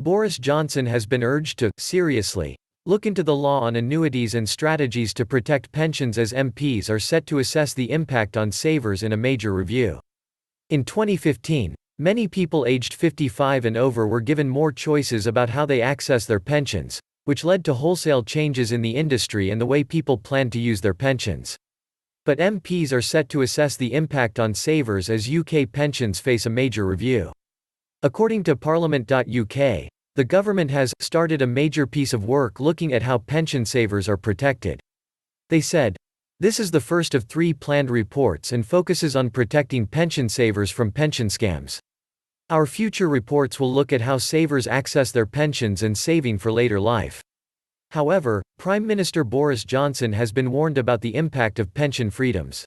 Boris Johnson has been urged to, seriously, look into the law on annuities and strategies to protect pensions as MPs are set to assess the impact on savers in a major review. In 2015, many people aged 55 and over were given more choices about how they access their pensions, which led to wholesale changes in the industry and the way people plan to use their pensions. But MPs are set to assess the impact on savers as UK pensions face a major review. According to Parliament.uk, the government has started a major piece of work looking at how pension savers are protected. They said, "This is the first of 3 planned reports and focuses on protecting pension savers from pension scams. Our future reports will look at how savers access their pensions and saving for later life." However, Prime Minister Boris Johnson has been warned about the impact of pension freedoms.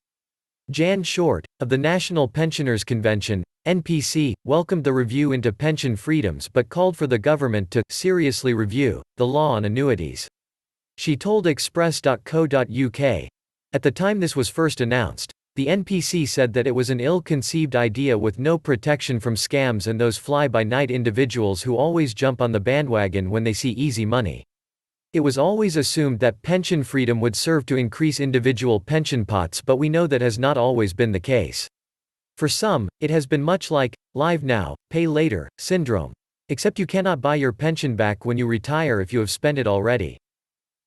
Jan Short, of the National Pensioners Convention, NPC, welcomed the review into pension freedoms but called for the government to seriously review the law on annuities. She told Express.co.uk, at the time this was first announced, the NPC said that it was an ill-conceived idea with no protection from scams and those fly-by-night individuals who always jump on the bandwagon when they see easy money. It was always assumed that pension freedom would serve to increase individual pension pots, but we know that has not always been the case. For some, it has been much like, live now, pay later, syndrome. Except you cannot buy your pension back when you retire if you have spent it already.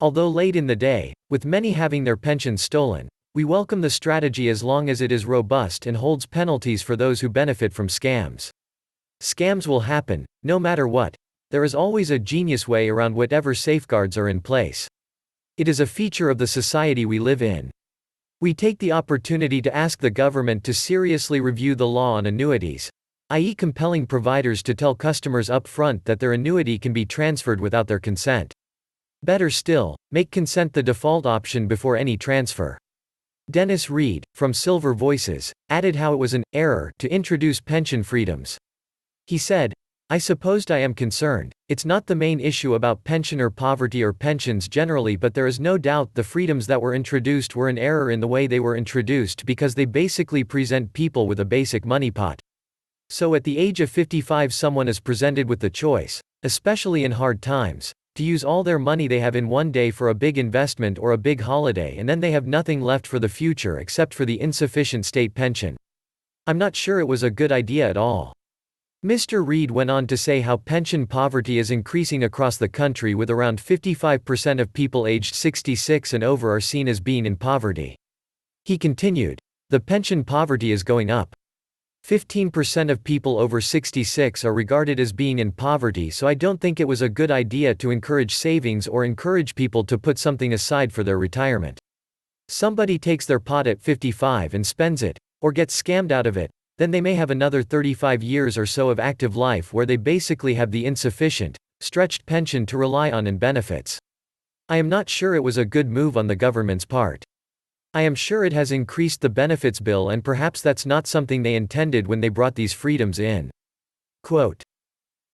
Although late in the day, with many having their pensions stolen, we welcome the strategy as long as it is robust and holds penalties for those who benefit from scams. Scams will happen, no matter what. There is always a genius way around whatever safeguards are in place. It is a feature of the society we live in. We take the opportunity to ask the government to seriously review the law on annuities, i.e., compelling providers to tell customers up front that their annuity can be transferred without their consent. Better still, make consent the default option before any transfer. Dennis Reed, from Silver Voices, added how it was an error to introduce pension freedoms. He said, "I supposed I am concerned, it's not the main issue about pensioner poverty or pensions generally, but there is no doubt the freedoms that were introduced were an error in the way they were introduced because they basically present people with a basic money pot. So at the age of 55 someone is presented with the choice, especially in hard times, to use all their money they have in one day for a big investment or a big holiday, and then they have nothing left for the future except for the insufficient state pension. I'm not sure it was a good idea at all." Mr. Reed went on to say how pension poverty is increasing across the country, with around 55% of people aged 66 and over are seen as being in poverty. He continued, "The pension poverty is going up. 15% of people over 66 are regarded as being in poverty, so I don't think it was a good idea to encourage savings or encourage people to put something aside for their retirement. Somebody takes their pot at 55 and spends it, or gets scammed out of it, then they may have another 35 years or so of active life where they basically have the insufficient, stretched pension to rely on and benefits. I am not sure it was a good move on the government's part. I am sure it has increased the benefits bill, and perhaps that's not something they intended when they brought these freedoms in." Quote,